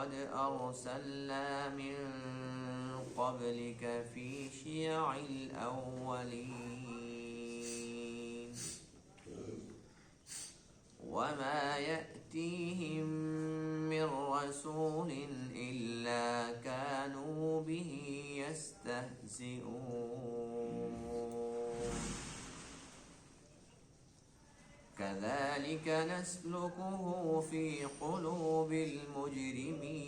وَلَقَدْ أَرْسَلْنَا مِن قَبْلِكَ فِي شِيَعِ الْأَوَّلِينَ وَمَا يَأْتِيهِم مِّن رَّسُولٍ إِلَّا كَانُوا بِهِ يَسْتَهْزِئُونَ كَذَلِكَ نَسْلُكُهُ فِي قُلُوبِ الْمُجْرِمِينَ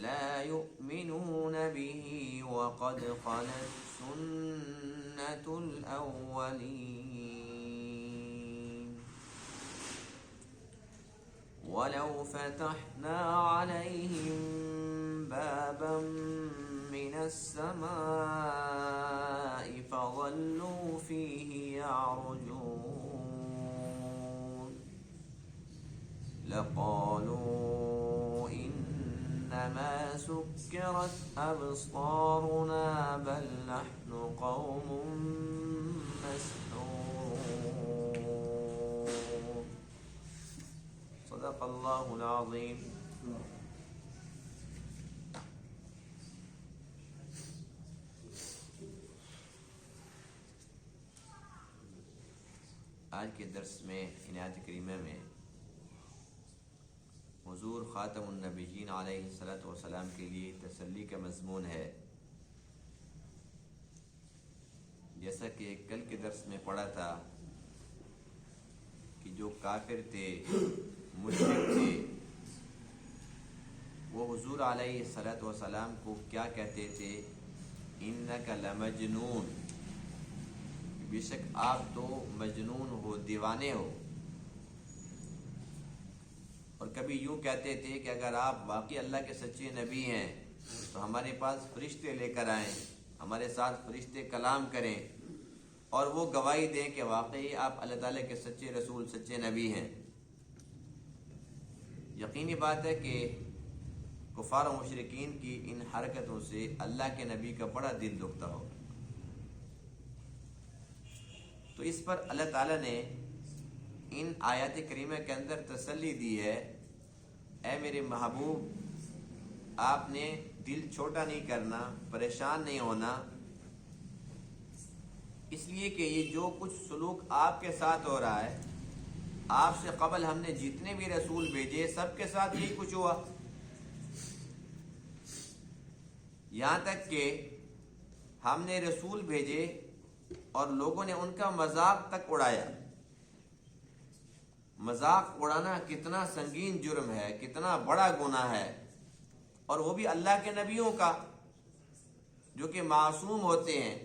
لَا يُؤْمِنُونَ بِهِ وَقَدْ خَلَتْ سُنَّةُ الْأَوَّلِينَ وَلَوْ فَتَحْنَا عَلَيْهِم بَابًا مِّنَ السَّمَاءِ فَظَلُّوا فِيهِ يَعْرُجُونَ لَقَالُوا إِنَّمَا سُكِّرَتْ أَبْصَارُنَا بَلْ نَحْنُ قَوْمٌ مَسْحُورُونَ صدق اللہ العظیم۔ آج کے درس میں آیت کریمہ میں حضور خاتم النبیین علیہ الصلوۃ والسلام کے لیے تسلی کا مضمون ہے۔ جیسا کہ کل کے درس میں پڑھا تھا کہ جو کافر تھے، مشرک تھے، وہ حضور علیہ الصلوۃ والسلام کو کیا کہتے تھے؟ انک لمجنون، بے شک آپ تو مجنون ہو، دیوانے ہو۔ اور کبھی یوں کہتے تھے کہ اگر آپ واقعی اللہ کے سچے نبی ہیں تو ہمارے پاس فرشتے لے کر آئیں، ہمارے ساتھ فرشتے کلام کریں اور وہ گواہی دیں کہ واقعی آپ اللہ تعالیٰ کے سچے رسول، سچے نبی ہیں۔ یقینی بات ہے کہ کفار و مشرکین کی ان حرکتوں سے اللہ کے نبی کا بڑا دل دکھتا ہوگا۔ تو اس پر اللہ تعالیٰ نے ان آیات کریمہ کے اندر تسلی دی ہے، اے میرے محبوب، آپ نے دل چھوٹا نہیں کرنا، پریشان نہیں ہونا، اس لیے کہ یہ جو کچھ سلوک آپ کے ساتھ ہو رہا ہے، آپ سے قبل ہم نے جتنے بھی رسول بھیجے سب کے ساتھ یہی کچھ ہوا، یہاں تک کہ ہم نے رسول بھیجے اور لوگوں نے ان کا مذاق تک اڑایا۔ مذاق اڑانا کتنا سنگین جرم ہے، کتنا بڑا گناہ ہے، اور وہ بھی اللہ کے نبیوں کا، جو کہ معصوم ہوتے ہیں،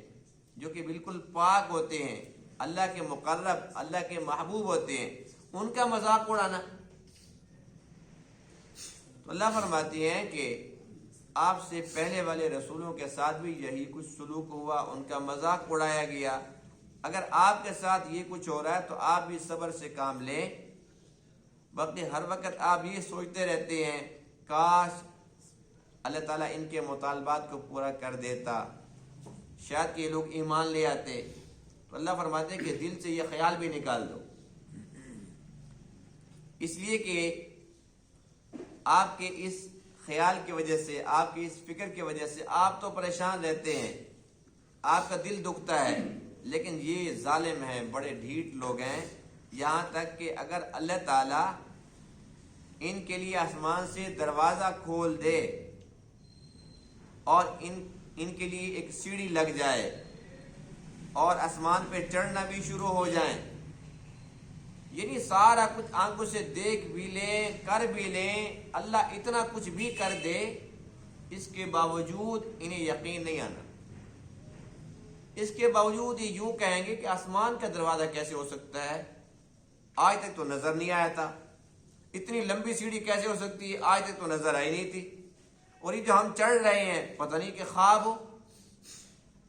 جو کہ بالکل پاک ہوتے ہیں، اللہ کے مقرب، اللہ کے محبوب ہوتے ہیں، ان کا مذاق اڑانا۔ تو اللہ فرماتے ہیں کہ آپ سے پہلے والے رسولوں کے ساتھ بھی یہی کچھ سلوک ہوا، ان کا مذاق اڑایا گیا۔ اگر آپ کے ساتھ یہ کچھ ہو رہا ہے تو آپ بھی صبر سے کام لیں، باقی ہر وقت آپ یہ سوچتے رہتے ہیں کاش اللہ تعالیٰ ان کے مطالبات کو پورا کر دیتا، شاید کہ یہ لوگ ایمان لے آتے۔ تو اللہ فرماتے ہیں کہ دل سے یہ خیال بھی نکال دو، اس لیے کہ آپ کے اس خیال کی وجہ سے، آپ کی اس فکر کی وجہ سے آپ تو پریشان رہتے ہیں، آپ کا دل دکھتا ہے، لیکن یہ ظالم ہیں، بڑے ڈھیٹ لوگ ہیں، یہاں تک کہ اگر اللہ تعالیٰ ان کے لیے آسمان سے دروازہ کھول دے اور ان کے لیے ایک سیڑھی لگ جائے اور آسمان پہ چڑھنا بھی شروع ہو جائیں، یعنی سارا کچھ آنکھوں سے دیکھ بھی لیں، کر بھی لیں، اللہ اتنا کچھ بھی کر دے، اس کے باوجود انہیں یقین نہیں آنا، اس کے باوجود یہ یوں کہیں گے کہ آسمان کا دروازہ کیسے ہو سکتا ہے، آج تک تو نظر نہیں آیا تھا، اتنی لمبی سیڑھی کیسے ہو سکتی ہے، آج تک تو نظر آئی نہیں تھی، اور یہ جو ہم چڑھ رہے ہیں پتہ نہیں کہ خواب ہو،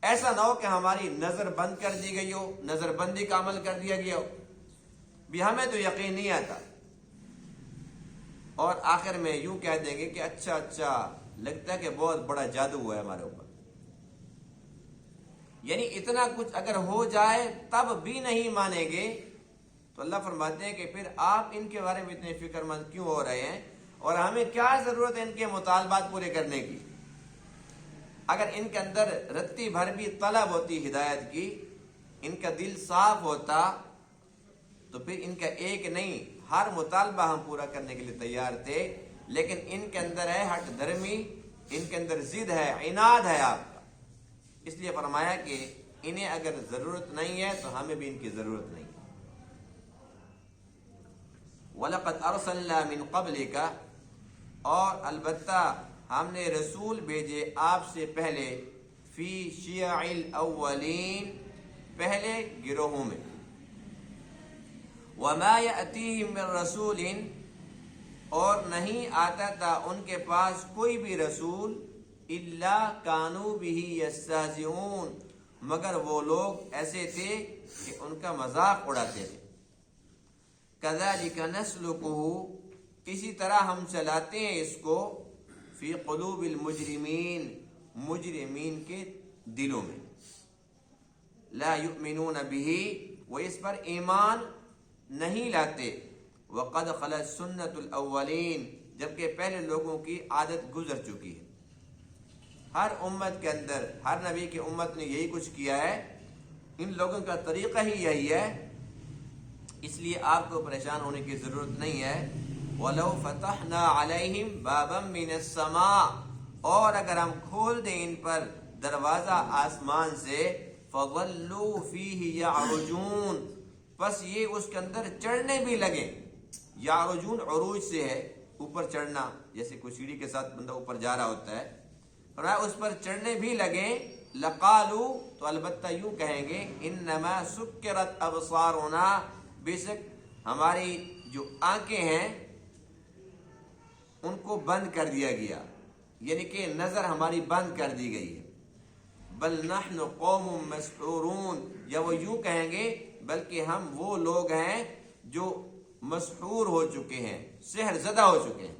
ایسا نہ ہو کہ ہماری نظر بند کر دی گئی ہو، نظر بندی کا عمل کر دیا گیا ہو، بھی ہمیں تو یقین نہیں آتا، اور آخر میں یوں کہہ دیں گے کہ اچھا لگتا ہے کہ بہت بڑا جادو ہوا ہے ہمارے اوپر۔ یعنی اتنا کچھ اگر ہو جائے تب بھی نہیں مانیں گے تو اللہ فرماتے ہیں کہ پھر آپ ان کے بارے میں اتنے فکر مند کیوں ہو رہے ہیں، اور ہمیں کیا ضرورت ہے ان کے مطالبات پورے کرنے کی؟ اگر ان کے اندر رتی بھر بھی طلب ہوتی ہدایت کی، ان کا دل صاف ہوتا، تو پھر ان کا ایک نہیں ہر مطالبہ ہم پورا کرنے کے لیے تیار تھے. لیکن ان کے اندر ہے ہٹ دھرمی، ان کے اندر ضد ہے، عناد ہے آپ کا. اس لیے فرمایا کہ انہیں اگر ضرورت نہیں ہے تو ہمیں بھی ان کی ضرورت نہیں. وَلَقَدْ أَرْسَلْنَا مِنْ قَبْلِكَ، اور البتہ ہم نے رسول بھیجے آپ سے پہلے، فی شیع الاولین، پہلے گروہوں میں. وَمَا يَأْتِيهِمْ مِنْ رَسُولٍ، اور نہیں آتا تھا ان کے پاس کوئی بھی رسول، اِلَّا كَانُوا بِهِ يَسْتَهْزِئُونَ، مگر وہ لوگ ایسے تھے کہ ان کا مذاق اڑاتے تھے. كَذَلِكَ نَسْلُكُهُ، اسی طرح ہم چلاتے ہیں اس کو، فی قلوب المجرمین، مجرمین کے دلوں میں. لا یؤمنون بہ، وہ اس پر ایمان نہیں لاتے. وقد خلت سنت الاولین، جبکہ پہلے لوگوں کی عادت گزر چکی ہے. ہر امت کے اندر، ہر نبی کی امت نے یہی کچھ کیا ہے، ان لوگوں کا طریقہ ہی یہی ہے. اس لیے آپ کو پریشان ہونے کی ضرورت نہیں ہے. وَلَوْ فَتَحْنَا عَلَيْهِمْ بَابًا مِّنَ السَّمَاءِ، اور اگر ہم کھول دیں ان پر دروازہ آسمان سے، فَظَلُّوا فِيهِ يَعْرُجُونَ، بس یہ اس کے اندر چڑھنے بھی لگیں. یعرجون عروج سے ہے اوپر چڑھنا، جیسے کوئی سیڑھی کے ساتھ بندہ اوپر جا رہا ہوتا ہے، اور اس پر چڑھنے بھی لگیں. لقالو، تو البتہ یوں کہیں گے، انما سکرت ابصارنا، بے شک ہماری جو آنکھیں ہیں ان کو بند کر دیا گیا، یعنی کہ نظر ہماری بند کر دی گئی ہے. بل نحن قوم مسحورون، یا وہ یوں کہیں گے بلکہ ہم وہ لوگ ہیں جو مسحور ہو چکے ہیں، سحر زدہ ہو چکے ہیں.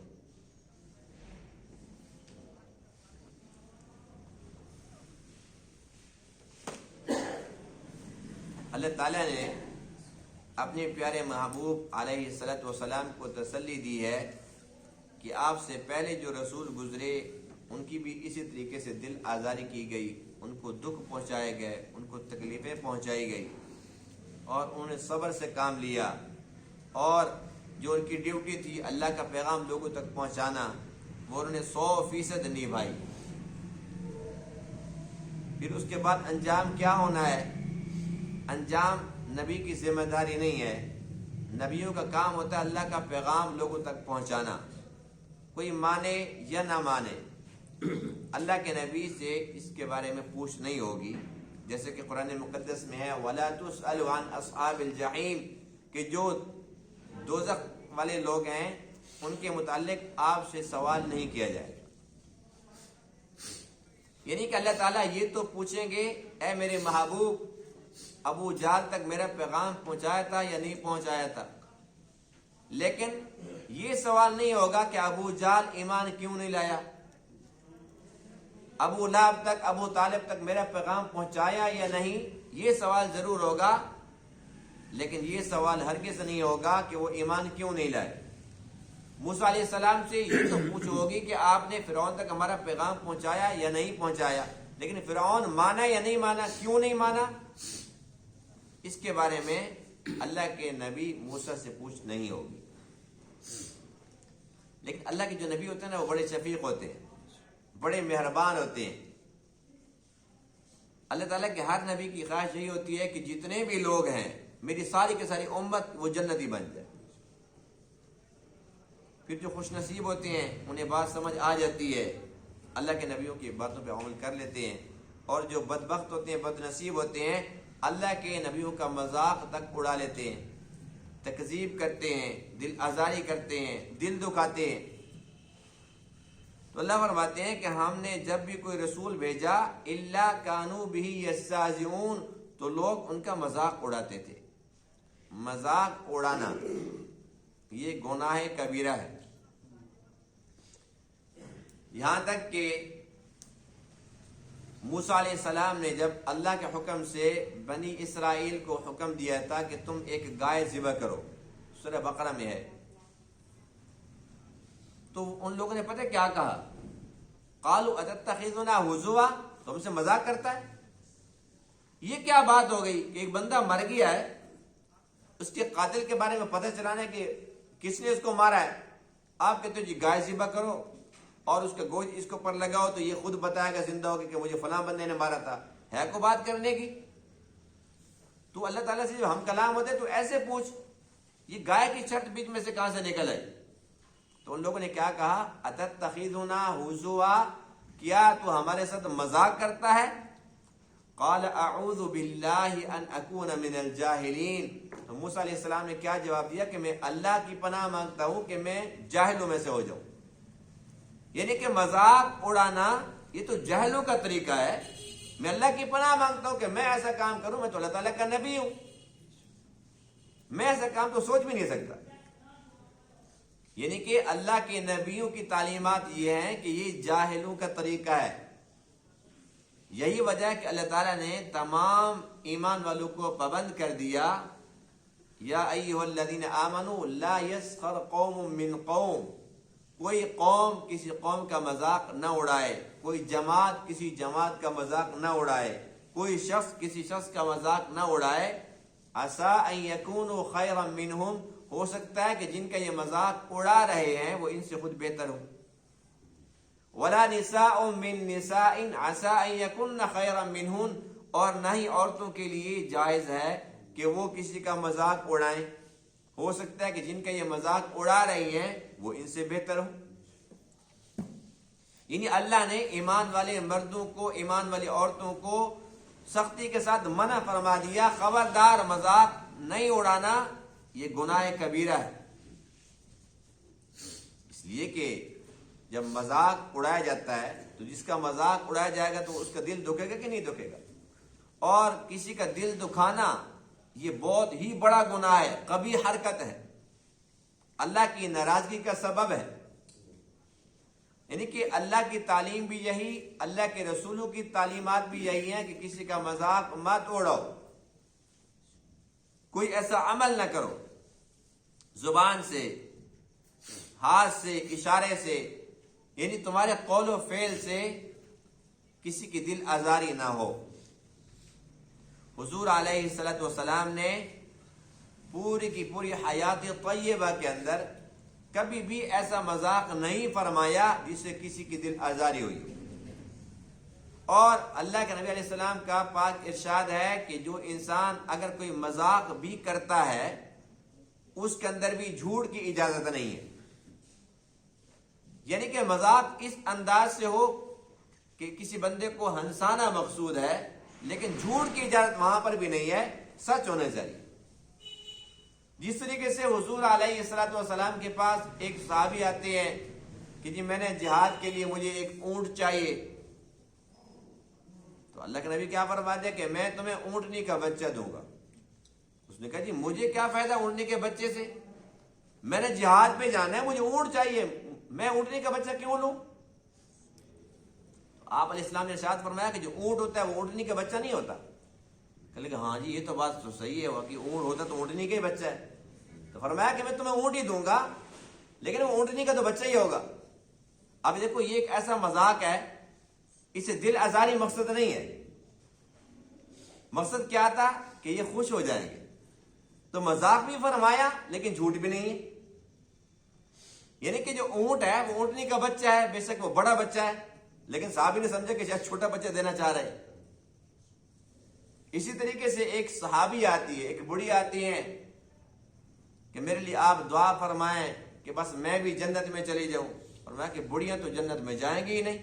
اللہ تعالیٰ نے اپنے پیارے محبوب علیہ الصلوۃ والسلام کو تسلی دی ہے کہ آپ سے پہلے جو رسول گزرے ان کی بھی اسی طریقے سے دل آزاری کی گئی، ان کو دکھ پہنچائے گئے، ان کو تکلیفیں پہنچائی گئی، اور انہوں نے صبر سے کام لیا، اور جو ان کی ڈیوٹی تھی اللہ کا پیغام لوگوں تک پہنچانا، وہ انہوں نے 100% نبھائی. پھر اس کے بعد انجام کیا ہونا ہے؟ انجام نبی کی ذمہ داری نہیں ہے. نبیوں کا کام ہوتا ہے اللہ کا پیغام لوگوں تک پہنچانا، کوئی مانے یا نہ مانے. اللہ کے نبی سے اس کے بارے میں پوچھ نہیں ہوگی، جیسے کہ قرآن مقدس میں ہے وَلَا تُسْأَلُ عَنْ أَصْحَابِ الْجَحِيمِ، کہ جو دوزخ والے لوگ ہیں ان کے متعلق آپ سے سوال نہیں کیا جائے. یعنی کہ اللہ تعالیٰ یہ تو پوچھیں گے، اے میرے محبوب ابو جہل تک میرا پیغام پہنچایا تھا یا نہیں پہنچایا تھا، لیکن یہ سوال نہیں ہوگا کہ ابو جہل ایمان کیوں نہیں لایا. ابو لہب تک، ابو طالب تک میرا پیغام پہنچایا یا نہیں، یہ سوال ضرور ہوگا، لیکن یہ سوال ہرگز نہیں ہوگا کہ وہ ایمان کیوں نہیں لائے. موسیٰ علیہ السلام سے یہ تو پوچھ ہوگی کہ آپ نے فرعون تک ہمارا پیغام پہنچایا یا نہیں پہنچایا، لیکن فرعون مانا یا نہیں مانا، کیوں نہیں مانا، اس کے بارے میں اللہ کے نبی موسیٰ سے پوچھ نہیں ہوگی. لیکن اللہ کے جو نبی ہوتے ہیں نا، وہ بڑے شفیق ہوتے ہیں، بڑے مہربان ہوتے ہیں. اللہ تعالیٰ کے ہر نبی کی خواہش یہی ہوتی ہے کہ جتنے بھی لوگ ہیں میری ساری کی ساری امت وہ جنتی بن جائے. پھر جو خوش نصیب ہوتے ہیں انہیں بات سمجھ آ جاتی ہے، اللہ کے نبیوں کی باتوں پہ عمل کر لیتے ہیں، اور جو بدبخت ہوتے ہیں، بد نصیب ہوتے ہیں، اللہ کے نبیوں کا مذاق تک اڑا لیتے ہیں، تکذیب کرتے ہیں، دل آزاری کرتے ہیں، دل دکھاتے ہیں. تو اللہ فرماتے ہیں کہ ہم نے جب بھی کوئی رسول بھیجا، الا کانوا بہ یستہزئون، تو لوگ ان کا مذاق اڑاتے تھے. مذاق اڑانا یہ گناہ کبیرہ ہے. یہاں تک کہ موسیٰ علیہ السلام نے جب اللہ کے حکم سے بنی اسرائیل کو حکم دیا تھا کہ تم ایک گائے ذبح کرو، سورہ بقرہ میں ہے، تو ان لوگوں نے پتہ کیا کہا؟ قالوا اتتخذنا ہزوا، تم سے مذاق کرتا ہے؟ یہ کیا بات ہو گئی کہ ایک بندہ مر گیا ہے، اس کے قاتل کے بارے میں پتہ چلانا کہ کس نے اس کو مارا ہے، آپ کہتے ہو جی گائے ذبح کرو اور اس کا گوشت اس کے اوپر لگاؤ تو یہ خود بتائے گا زندہ ہو کے کہ مجھے فلاں بندے نے مارا تھا. ہے کو بات کرنے کی؟ تو اللہ تعالیٰ سے جب ہم کلام ہوتے تو ایسے پوچھ، یہ گائے کی شرط بیچ میں سے کہاں سے نکل آئی؟ تو ان لوگوں نے کیا کہا؟ اتتخذنا ہزوا، کیا تو ہمارے ساتھ مذاق کرتا ہے؟ قال اعوذ باللہ ان اکون من الجاہلین. تو موسیٰ علیہ السلام نے کیا جواب دیا کہ میں اللہ کی پناہ مانگتا ہوں کہ میں جاہلوں میں سے ہو جاؤں. یعنی کہ مذاق اڑانا یہ تو جہلوں کا طریقہ ہے. میں اللہ کی پناہ مانگتا ہوں کہ میں ایسا کام کروں، میں تو اللہ تعالیٰ کا نبی ہوں، میں ایسا کام تو سوچ بھی نہیں سکتا. یعنی کہ اللہ کے نبیوں کی تعلیمات یہ ہیں کہ یہ جاہلوں کا طریقہ ہے. یہی وجہ ہے کہ اللہ تعالیٰ نے تمام ایمان والوں کو پابند کر دیا، یا ایھا الذین آمنوا لا یسخر قوم من قوم، کوئی قوم کسی قوم کا مذاق نہ اڑائے، کوئی جماعت کسی جماعت کا مذاق نہ اڑائے، کوئی شخص کسی شخص کا مذاق نہ اڑائے. عسیٰ ان یکونوا خیرا منہم، ہو سکتا ہے کہ جن کا یہ مذاق اڑا رہے ہیں وہ ان سے خود بہتر ہوں. ولا نساء من نساء عسى ان يكن خيرا منهن، اور نہ ہی عورتوں کے لیے جائز ہے کہ وہ کسی کا مذاق اڑائیں، ہو سکتا ہے کہ جن کا یہ مذاق اڑا رہی ہیں وہ ان سے بہتر ہوں. یعنی اللہ نے ایمان والے مردوں کو، ایمان والی عورتوں کو سختی کے ساتھ منع فرما دیا، خبردار مذاق نہیں اڑانا، یہ گناہ کبیرہ ہے. اس لیے کہ جب مذاق اڑایا جاتا ہے تو جس کا مذاق اڑایا جائے گا تو اس کا دل دکھے گا کہ نہیں دکھے گا؟ اور کسی کا دل دکھانا یہ بہت ہی بڑا گناہ ہے، قبیح حرکت ہے، اللہ کی ناراضگی کا سبب ہے. یعنی کہ اللہ کی تعلیم بھی یہی، اللہ کے رسولوں کی تعلیمات بھی یہی ہیں کہ کسی کا مذاق مت اڑاؤ، کوئی ایسا عمل نہ کرو، زبان سے، ہاتھ سے، اشارے سے، یعنی تمہارے قول و فعل سے کسی کی دل آزاری نہ ہو. حضور علیہ السلام نے پوری کی پوری حیات طیبہ کے اندر کبھی بھی ایسا مذاق نہیں فرمایا جس سے کسی کی دل آزاری ہوئی. اور اللہ کے نبی علیہ السلام کا پاک ارشاد ہے کہ جو انسان اگر کوئی مذاق بھی کرتا ہے اس کے اندر بھی جھوٹ کی اجازت نہیں ہے. یعنی کہ مذاق اس انداز سے ہو کہ کسی بندے کو ہنسانا مقصود ہے، لیکن جھوٹ کی اجازت وہاں پر بھی نہیں ہے، سچ ہونا چاہیے. جس طریقے سے حضور علیہ السلام کے پاس ایک صحابی آتے ہیں کہ جی میں نے جہاد کے لیے مجھے ایک اونٹ چاہیے، تو اللہ کے نبی کیا فرما دیا کہ میں تمہیں اونٹنی کا بچہ دوں گا. اس نے کہا جی مجھے کیا فائدہ اونٹنی کے بچے سے، میں نے جہاد پہ جانا ہے، مجھے اونٹ چاہیے، میں اونٹنی کا بچہ کیوں لوں؟ آپ علیہ السلام نے ارشاد فرمایا کہ جو اونٹ ہوتا ہے وہ اونٹنی کا بچہ نہیں ہوتا. کہ ہاں جی یہ تو بات تو صحیح ہے کہ اونٹ ہوتا تو اونٹنی کا ہی بچہ ہے. تو فرمایا کہ میں تمہیں اونٹ ہی دوں گا لیکن وہ اونٹنی کا تو بچہ ہی ہوگا. اب دیکھو یہ ایک ایسا مذاق ہے، اسے دل آزاری مقصد نہیں ہے. مقصد کیا تھا کہ یہ خوش ہو جائیں گے، تو مذاق بھی فرمایا لیکن جھوٹ بھی نہیں ہے. یعنی کہ جو اونٹ ہے وہ اونٹنی کا بچہ ہے، بے شک وہ بڑا بچہ ہے، لیکن صحابی نے سمجھا کہ شاید چھوٹا بچہ دینا چاہ رہے. اسی طریقے سے ایک صحابی آتی ہے، ایک بڑی آتی ہے کہ میرے لیے آپ دعا فرمائیں کہ بس میں بھی جنت میں چلی جاؤں. اور میں کہ بڑیاں تو جنت میں جائیں گی ہی نہیں.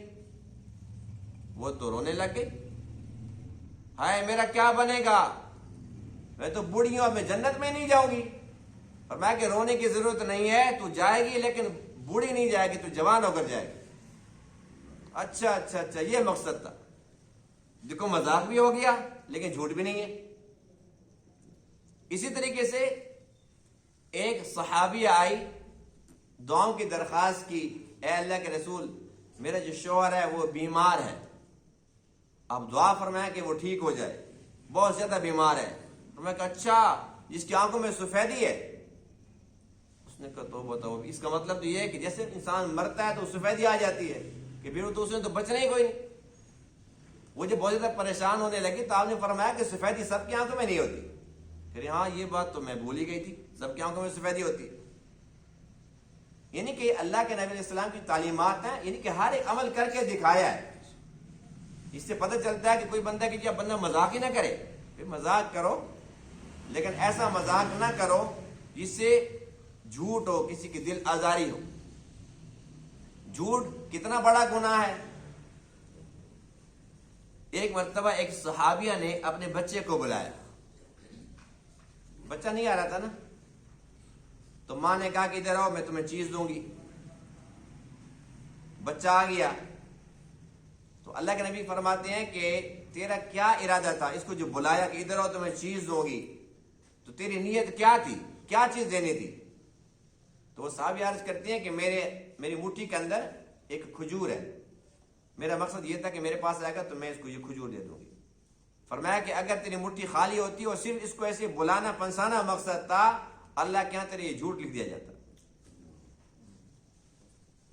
وہ تو رونے لگ گئی، ہائے میرا کیا بنے گا، میں تو بوڑھی ہوں، اب میں جنت میں نہیں جاؤں گی. اور میں کہ رونے کی ضرورت نہیں ہے، تو جائے گی لیکن بوڑھی نہیں جائے گی، تو جوان ہو کر جائے گی. اچھا اچھا اچھا یہ مقصد تھا. دیکھو مذاق بھی ہو گیا لیکن جھوٹ بھی نہیں ہے. اسی طریقے سے ایک صحابی آئی، دعاؤں کی درخواست کی، اے اللہ کے رسول میرا جو شوہر ہے وہ بیمار ہے آپ دعا فرمائیں کہ وہ ٹھیک ہو جائے، بہت زیادہ بیمار ہے۔ میں کہا اچھا جس کی آنکھوں میں سفیدی ہے؟ اس نے کہا تو بتاؤ، اس کا مطلب تو یہ ہے کہ جیسے انسان مرتا ہے تو سفیدی آ جاتی ہے کہ پھر تو اس نے تو بچنا ہی کوئی نہیں۔ وہ جب بہت زیادہ پریشان ہونے لگی تو آپ نے فرمایا کہ سفیدی سب کی آنکھوں میں نہیں ہوتی۔ پھر ہاں یہ بات تو میں بھول ہی گئی تھی، سب کی آنکھوں میں سفیدی ہوتی ہے۔ یعنی کہ اللہ کے نبی علیہ السلام کی تعلیمات ہیں، یعنی کہ ہر ایک عمل کر کے دکھایا ہے۔ اس سے پتہ چلتا ہے کہ کوئی بندہ کہ جب بندہ مذاق ہی نہ کرے، پھر مذاق کرو لیکن ایسا مذاق نہ کرو جس سے جھوٹ ہو، کسی کی دل آزاری ہو۔ جھوٹ کتنا بڑا گناہ ہے۔ ایک مرتبہ ایک صحابیہ نے اپنے بچے کو بلایا، بچہ نہیں آ رہا تھا نا، تو ماں نے کہا کہ ادھر آؤ میں تمہیں چیز دوں گی۔ بچہ آ گیا تو اللہ کے نبی فرماتے ہیں کہ تیرا کیا ارادہ تھا؟ اس کو جو بلایا کہ ادھر آؤ تمہیں چیز دوں گی، تو تیری نیت کیا تھی؟ کیا چیز دینی تھی؟ تو وہ صحابی عرض کرتے ہیں کہ میری مٹھی کے اندر ایک کھجور ہے، میرا مقصد یہ تھا کہ میرے پاس آئے گا تو میں اس کو یہ کھجور دے دوں گی۔ فرمایا کہ اگر تیری مٹھی خالی ہوتی اور صرف اس کو ایسے بلانا پنسانا مقصد تھا، اللہ کے یہاں تیرے یہ جھوٹ لکھ دیا جاتا۔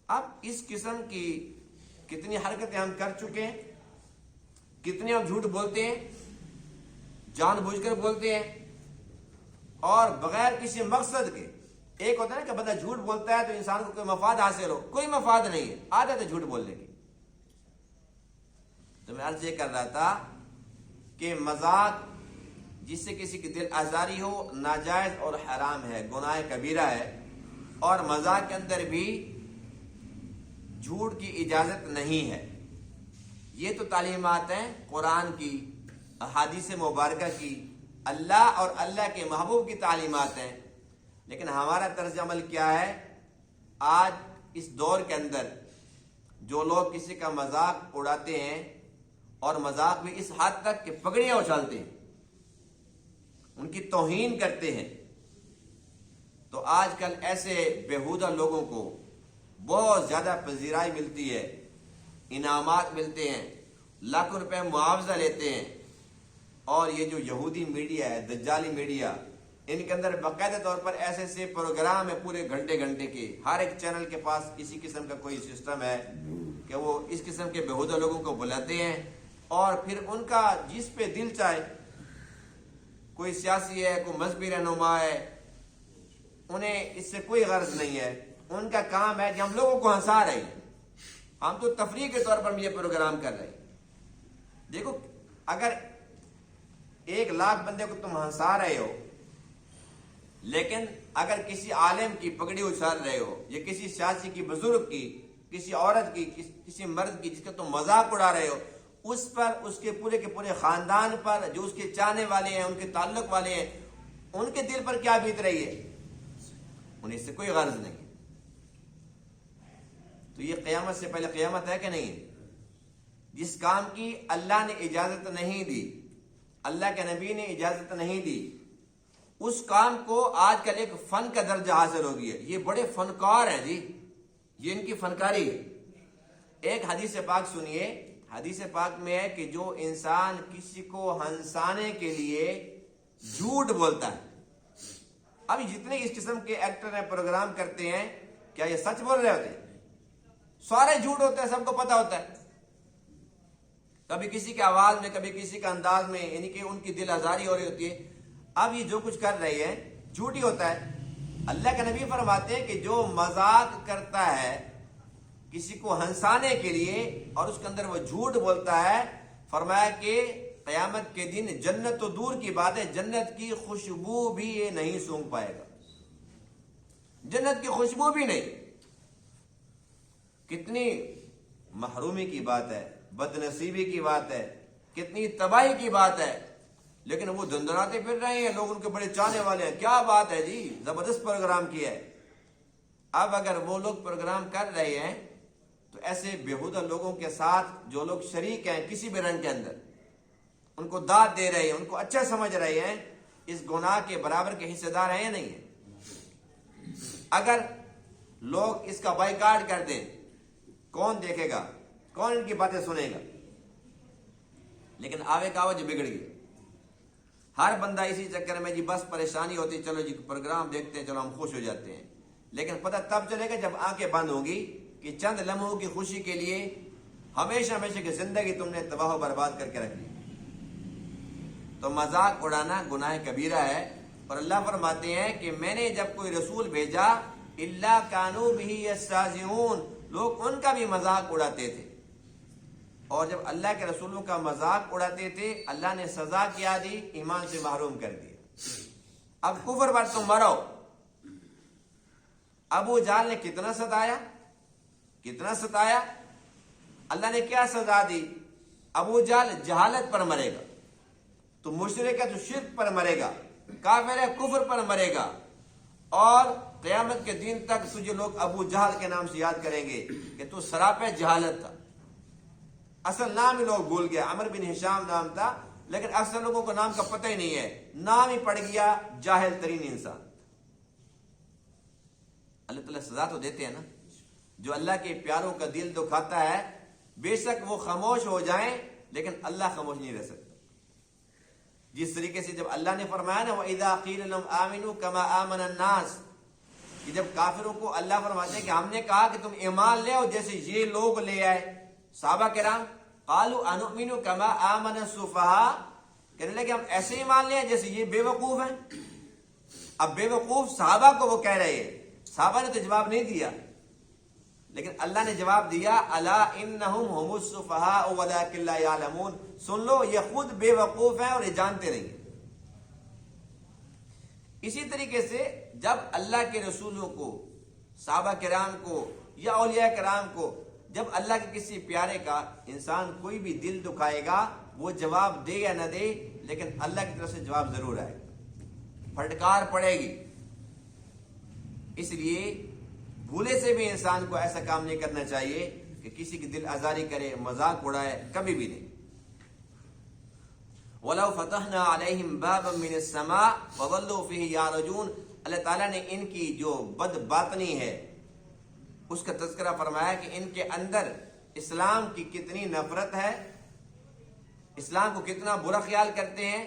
اب اس قسم کی کتنی حرکتیں ہم کر چکے ہیں، کتنے ہم جھوٹ بولتے ہیں، جان بوجھ کر بولتے ہیں اور بغیر کسی مقصد کے۔ ایک ہوتا ہے نا کہ بندہ جھوٹ بولتا ہے تو انسان کو کوئی مفاد حاصل ہو، کوئی مفاد نہیں ہے، عادت ہے جھوٹ بولنے کی۔ تو میں عرض یہ کر رہا تھا کہ مذاق جس سے کسی کی دل آزاری ہو ناجائز اور حرام ہے، گناہ کبیرہ ہے، اور مذاق کے اندر بھی جھوٹ کی اجازت نہیں ہے۔ یہ تو تعلیمات ہیں قرآن کی، احادیث مبارکہ کی، اللہ اور اللہ کے محبوب کی تعلیمات ہیں۔ لیکن ہمارا طرز عمل کیا ہے؟ آج اس دور کے اندر جو لوگ کسی کا مذاق اڑاتے ہیں اور مذاق بھی اس حد تک کہ پگڑیاں اچھالتے ہیں، ان کی توہین کرتے ہیں، تو آج کل ایسے بیہودہ لوگوں کو بہت زیادہ پذیرائی ملتی ہے، انعامات ملتے ہیں، لاکھوں روپے معاوضہ لیتے ہیں۔ اور یہ جو یہودی میڈیا ہے، دجالی میڈیا، ان کے اندر باقاعدہ طور پر ایسے ایسے پروگرام ہے پورے گھنٹے گھنٹے کے، ہر ایک چینل کے پاس اسی قسم کا کوئی سسٹم ہے کہ وہ اس قسم کے بیہودہ لوگوں کو بلاتے ہیں اور پھر ان کا جس پہ دل چاہے، کوئی سیاسی ہے، کوئی مذہبی رہنما ہے، انہیں اس سے کوئی غرض نہیں ہے۔ ان کا کام ہے کہ ہم لوگوں کو ہنسا رہے ہیں، ہم تو تفریح کے طور پر یہ پروگرام کر رہے ہیں۔ دیکھو، اگر 1,00,000 بندے کو تم ہنسا رہے ہو، لیکن اگر کسی عالم کی پگڑی اچھال رہے ہو یا کسی سیاسی کی، بزرگ کی، کسی عورت کی، کسی مرد کی جس کا تم مذاق اڑا رہے ہو، اس پر، اس کے پورے خاندان پر، جو اس کے چاہنے والے ہیں، ان کے تعلق والے ہیں، ان کے دل پر کیا بیت رہی ہے؟ انہیں اس سے کوئی غرض نہیں۔ تو یہ قیامت سے پہلے قیامت ہے کہ نہیں ہے؟ جس کام کی اللہ نے اجازت نہیں دی، اللہ کے نبی نے اجازت نہیں دی، اس کام کو آج کل ایک فن کا درجہ حاصل ہو گیا۔ یہ بڑے فنکار ہیں جی، یہ ان کی فنکاری ہے۔ ایک حدیث پاک سنیے، حدیث پاک میں ہے کہ جو انسان کسی کو ہنسانے کے لیے جھوٹ بولتا ہے، اب جتنے اس قسم کے ایکٹر ہیں، پروگرام کرتے ہیں، کیا یہ سچ بول رہے ہوتے ہیں؟ سارے جھوٹ ہوتے ہیں، سب کو پتا ہوتا ہے۔ کبھی کسی کے آواز میں، کبھی کسی کے انداز میں، یعنی کہ ان کی دل آزاری ہو رہی ہوتی ہے۔ اب یہ جو کچھ کر رہی ہے جھوٹ ہی ہوتا ہے۔ اللہ کے نبی فرماتے ہیں کہ جو مذاق کرتا ہے کسی کو ہنسانے کے لیے اور اس کے اندر وہ جھوٹ بولتا ہے، فرمایا کہ قیامت کے دن جنت تو دور کی بات ہے، جنت کی خوشبو بھی یہ نہیں سونگھ پائے گا، جنت کی خوشبو بھی نہیں۔ کتنی محرومی کی بات ہے، بد نصیبی کی بات ہے، کتنی تباہی کی بات ہے، لیکن وہ دندناتے پھر رہے ہیں، لوگ ان کے بڑے چاہنے والے ہیں۔ کیا بات ہے جی، زبردست پروگرام کیا ہے۔ اب اگر وہ لوگ پروگرام کر رہے ہیں تو ایسے بیہودہ لوگوں کے ساتھ جو لوگ شریک ہیں کسی بھی رنگ کے اندر، ان کو داد دے رہے ہیں، ان کو اچھا سمجھ رہے ہیں، اس گناہ کے برابر کے حصے دار ہیں یا نہیں ہیں؟ اگر لوگ اس کا بائیکاٹ کر دیں، کون دیکھے گا؟ کون ان کی باتیں سنے گا؟ لیکن آوے کا جو بگڑ گیا. ہر بندہ اسی چکر میں جی بس پریشانی ہوتی، چلو جی پروگرام دیکھتے ہیں، چلو ہم خوش ہو جاتے ہیں. لیکن پتہ تب چلے گا جب آنکھیں بند ہوں گی کہ چند لمحوں کی خوشی کے لیے ہمیشہ ہمیشہ کی زندگی تم نے تباہ و برباد کر کے رکھ لی. تو مذاق اڑانا گناہ کبیرہ ہے. اور اللہ فرماتے ہیں کہ میں نے جب کوئی رسول بھیجا الا کانوا بہ یستہزئون، لوگ ان کا بھی مذاق اڑاتے تھے. اور جب اللہ کے رسولوں کا مذاق اڑاتے تھے اللہ نے سزا کیا دی، ایمان سے محروم کر دیا. اب کفر پر تم مرو. ابو جہل نے کتنا ستایا، اللہ نے کیا سزا دی؟ ابو جہل جہالت پر مرے گا، تو مشرک ہے تو شرک پر مرے گا، کافر ہے کفر پر مرے گا. اور قیامت کے دن تک تجھے لوگ ابو جہل کے نام سے یاد کریں گے کہ تو سراپے جہالت تھا. اصل نام ہی لوگ بھول گیا، عمر بن ہشام نام تھا، لیکن اکثر لوگوں کو نام کا پتہ ہی نہیں ہے، نام ہی پڑ گیا جاہل ترین انسان. اللہ تعالیٰ سزا تو دیتے ہیں نا. جو اللہ کے پیاروں کا دل دکھاتا ہے بے شک وہ خاموش ہو جائیں، لیکن اللہ خاموش نہیں رہ سکتا. جس طریقے سے جب اللہ نے فرمایا نا وَإِذَا قِيلَ لَهُمْ آمِنُوا كَمَا آمَنَ النَّاسِ، کہ جب کافروں کو اللہ فرماتے ہیں کہ ہم نے کہا کہ تم ایمان لے آؤ جیسے یہ لوگ لے آئے. صحابہ کرام قالوا أَنُؤْمِنُ كَمَا آمَنَ السُّفَهَاءُ، کہنے لگے ہم ایسے ایمان لے آئے جیسے یہ بے وقوف ہیں. اب بے وقوف صحابہ کو وہ کہہ رہے ہیں، صحابہ نے تو جواب نہیں دیا، لیکن اللہ نے جواب دیا الا انہم هم السفہاء ولکن لا یعلمون، سن لو یہ خود بے وقوف ہیں اور یہ جانتے نہیں. اسی طریقے سے جب اللہ کے رسولوں کو، صحابہ کرام کو یا اولیاء کرام کو، جب اللہ کے کسی پیارے کا انسان کوئی بھی دل دکھائے گا وہ جواب دے یا نہ دے، لیکن اللہ کی طرف سے جواب ضرور آئے گا، پھٹکار پڑے گی. اس لیے بھولے سے بھی انسان کو ایسا کام نہیں کرنا چاہیے کہ کسی کی دل آزاری کرے، مذاق اڑائے، کبھی بھی نہیں. وَلَوْ فَتَحْنَا عَلَيْهِمْ بَابًا مِّنَ السَّمَاءِ وَظَلُّوا فِيهِ يَعْرُجُونَ، اللہ تعالیٰ نے ان کی جو بد باطنی ہے اس کا تذکرہ فرمایا کہ ان کے اندر اسلام کی کتنی نفرت ہے، اسلام کو کتنا برا خیال کرتے ہیں،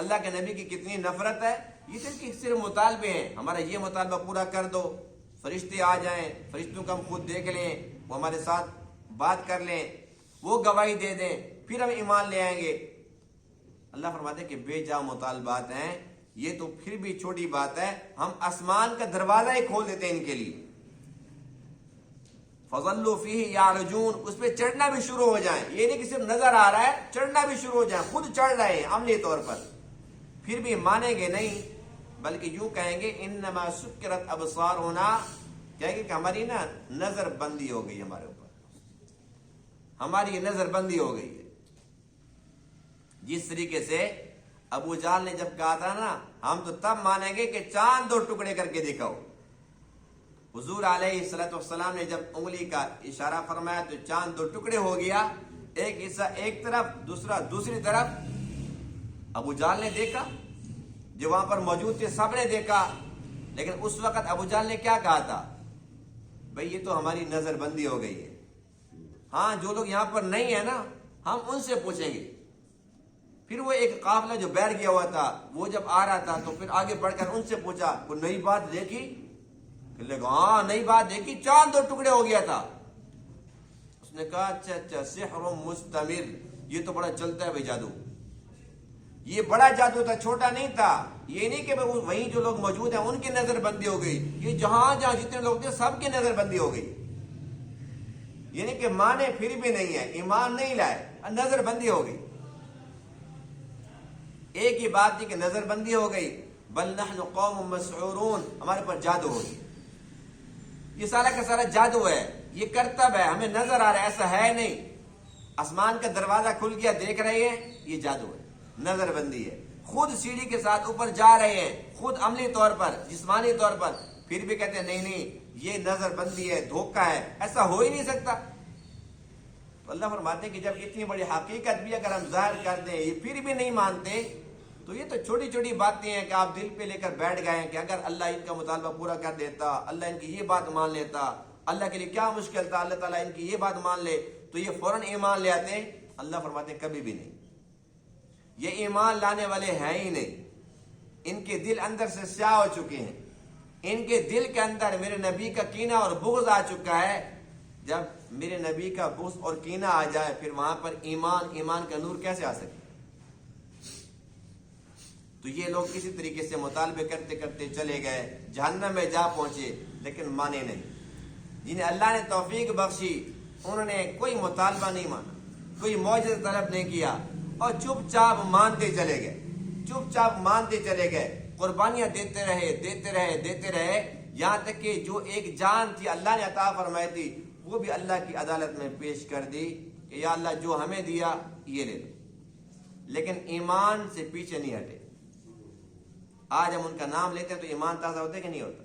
اللہ کے نبی کی کتنی نفرت ہے. یہ تو ان کے صرف مطالبے ہیں، ہمارا یہ مطالبہ پورا کر دو، فرشتے آ جائیں، فرشتوں کو ہم خود دیکھ لیں، وہ ہمارے ساتھ بات کر لیں، وہ گواہی دے دیں، پھر ہم ایمان لے آئیں گے. اللہ فرماتے ہیں کہ بے جا مطالبات ہیں، یہ تو پھر بھی چھوٹی بات ہے، ہم آسمان کا دروازہ ہی کھول دیتے ہیں ان کے لیے. فَظَلُّوا فِيهِ يَعْرُجُونَ، اس پہ چڑھنا بھی شروع ہو جائیں. یہ نہیں کہ صرف نظر آ رہا ہے، چڑھنا بھی شروع ہو جائیں، خود چڑھ رہے ہیں عملی طور پر. پھر بھی مانیں گے نہیں، بلکہ یوں کہیں گے انما سکرت ابصارنا، کہیں گے کہ ہماری نا نظر بندی ہو گئی، ہمارے اوپر ہماری یہ نظر بندی ہو گئی ہے. جس طریقے سے ابو جہل نے جب کہا تھا نا ہم تو تب مانیں گے کہ چاند 2 ٹکڑے کر کے دکھاؤ، حضور علیہ الصلوۃ والسلام نے جب انگلی کا اشارہ فرمایا تو چاند 2 ٹکڑے ہو گیا، ایک حصہ ایک طرف دوسرا دوسری طرف. ابو جہل نے دیکھا، جو وہاں پر موجود تھے سب نے دیکھا، لیکن اس وقت ابو جہل نے کیا کہا تھا؟ بھئی یہ تو ہماری نظر بندی ہو گئی ہے. ہاں جو لوگ یہاں پر نہیں ہیں نا ہم ان سے پوچھیں گے. پھر وہ ایک قافلہ جو بیٹھ گیا ہوا تھا وہ جب آ رہا تھا تو پھر آگے بڑھ کر ان سے پوچھا کوئی نئی بات دیکھی؟ کہ لے ہاں نئی بات دیکھی، چاند 2 ٹکڑے ہو گیا تھا. اس نے کہا اچھا سحر مستمر، یہ تو بڑا چلتا ہے بھائی جادو، یہ بڑا جادو تھا، چھوٹا نہیں تھا. یہ نہیں کہ وہیں جو لوگ موجود ہیں ان کی نظر بندی ہو گئی، یہ جہاں جہاں جتنے لوگ تھے سب کی نظر بندی ہو گئی. یعنی کہ مانے پھر بھی نہیں ہے، ایمان نہیں لائے، نظر بندی ہو گئی. ایک ہی بات تھی کہ نظر بندی ہو گئی، بل نحن قوم مسحورون، ہمارے پر جادو ہو گئی. یہ سارا کا سارا جادو ہے، یہ کرتب ہے، ہمیں نظر آ رہا ہے، ایسا ہے نہیں. آسمان کا دروازہ کھل گیا دیکھ رہے ہیں، یہ جادو ہے، نظر بندی ہے. خود سیڑھی کے ساتھ اوپر جا رہے ہیں، خود عملی طور پر جسمانی طور پر، پھر بھی کہتے ہیں نہیں نہیں یہ نظر بندی ہے، دھوکہ ہے، ایسا ہو ہی نہیں سکتا. تو اللہ فرماتے ہیں کہ جب اتنی بڑی حقیقت بھی اگر ہم ظاہر کر دیں یہ پھر بھی نہیں مانتے، تو یہ تو چھوٹی چھوٹی باتیں ہیں کہ آپ دل پہ لے کر بیٹھ گئے ہیں کہ اگر اللہ ان کا مطالبہ پورا کر دیتا، اللہ ان کی یہ بات مان لیتا، اللہ کے لیے کیا مشکل تھا، اللہ تعالیٰ ان کی یہ بات مان لے تو یہ فوراً ایمان لے آتے. اللہ فرماتے ہیں کبھی بھی نہیں. یہ ایمان لانے والے ہیں ہی نہیں، ان کے دل اندر سے سیاہ ہو چکے ہیں، ان کے دل کے اندر میرے نبی کا کینہ اور بغض آ چکا ہے۔ جب میرے نبی کا بغض اور کینہ آ جائے پھر وہاں پر ایمان کا نور کیسے آ سکے؟ تو یہ لوگ کسی طریقے سے مطالبے کرتے کرتے چلے گئے، جہنم میں جا پہنچے، لیکن مانے نہیں۔ جنہیں اللہ نے توفیق بخشی انہوں نے کوئی مطالبہ نہیں مانا، کوئی معجزہ طلب نہیں کیا، اور چپ چاپ مانتے چلے گئے، چپ چاپ مانتے چلے گئے، قربانیاں دیتے رہے، یہاں تک کہ جو ایک جان تھی اللہ نے عطا فرمائی تھی وہ بھی اللہ کی عدالت میں پیش کر دی کہ یا اللہ جو ہمیں دیا یہ لے لو، لیکن ایمان سے پیچھے نہیں ہٹے۔ آج ہم ان کا نام لیتے ہیں تو ایمان تازہ ہوتا ہے کہ نہیں ہوتا؟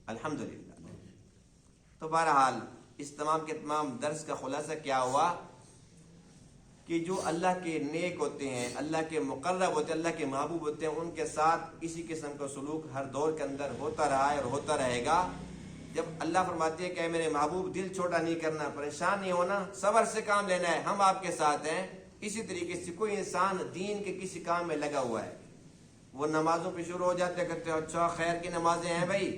الحمدللہ۔ تو بہرحال اس تمام کے تمام درس کا خلاصہ کیا ہوا کہ جو اللہ کے نیک ہوتے ہیں، اللہ کے مقرب ہوتے ہیں، اللہ کے محبوب ہوتے ہیں، ان کے ساتھ اسی قسم کا سلوک ہر دور کے اندر ہوتا رہا ہے اور ہوتا رہے گا۔ جب اللہ فرماتے ہیں کہ اے میرے محبوب دل چھوٹا نہیں کرنا، پریشان نہیں ہونا، صبر سے کام لینا ہے، ہم آپ کے ساتھ ہیں، اسی طریقے سے کوئی انسان دین کے کسی کام میں لگا ہوا ہے، وہ نمازوں پہ شروع ہو جاتے کہتے ہیں اچھا خیر کی نمازیں ہیں بھائی،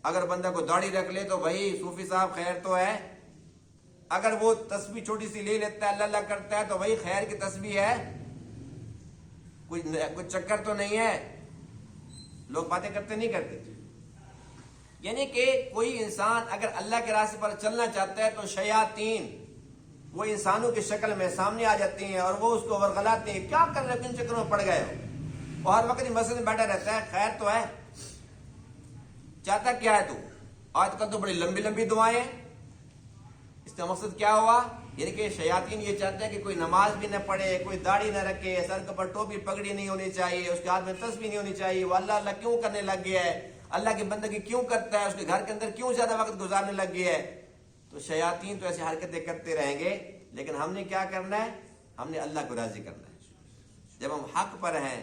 اگر بندہ کو داڑھی رکھ لے تو بھائی صوفی صاحب خیر تو ہے، اگر وہ تسبیح چھوٹی سی لے لیتا ہے اللہ اللہ کرتا ہے تو وہی خیر کی تسبیح ہے، کچھ چکر تو نہیں ہے۔ لوگ باتیں کرتے نہیں کرتے، یعنی کہ کوئی انسان اگر اللہ کے راستے پر چلنا چاہتا ہے تو شیاطین وہ انسانوں کی شکل میں سامنے آ جاتی ہیں اور وہ اس کو ورغلاتے ہیں، کیا کر رہے کن چکروں میں پڑ گئے ہو، اور ہر وقت مسجد میں بیٹھا رہتا ہے، خیر تو ہے، چاہتا کیا ہے تو؟ آج کل تو بڑی لمبی لمبی دعائیں ہیں، اس کا مقصد کیا ہوا؟ یعنی کہ شیاطین یہ چاہتے ہیں کہ کوئی نماز بھی نہ پڑھے، کوئی داڑھی نہ رکھے، سر کے اوپر ٹوپی پگڑی نہیں ہونی چاہیے، اس کے ہاتھ میں تسبیح نہیں ہونی چاہیے، وہ اللہ اللہ کیوں کرنے لگ گیا ہے، اللہ کی بندگی کیوں کرتا ہے، اس کے گھر کے اندر کیوں زیادہ وقت گزارنے لگ گیا ہے۔ تو شیاطین تو ایسی حرکتیں کرتے رہیں گے، لیکن ہم نے کیا کرنا ہے؟ ہم نے اللہ کو راضی کرنا ہے۔ جب ہم حق پر ہیں،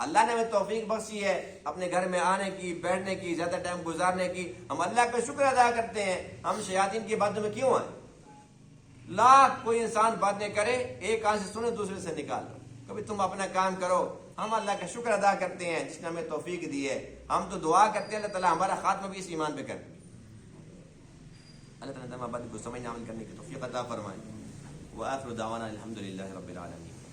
اللہ نے ہمیں توفیق بخشی ہے اپنے گھر میں آنے کی، بیٹھنے کی، زیادہ ٹائم گزارنے کی، ہم اللہ کا شکر ادا کرتے ہیں، ہم شیاطین کی باتوں میں کیوں آئیں؟ لاکھ کوئی انسان باتیں کرے، ایک کان سے سنے دوسرے سے نکال لو، کبھی تم اپنا کام کرو، ہم اللہ کا شکر ادا کرتے ہیں جس نے ہمیں توفیق دی ہے، ہم تو دعا کرتے ہیں اللہ تعالیٰ ہمارا خاتمہ بھی اس ایمان پہ کرے، اللہ تعالیٰ ہماری بات کو سمجھنے عمل کرنے کی توفیق عطا فرمائے۔ وآخر دعوانا الحمدللہ رب العالمین۔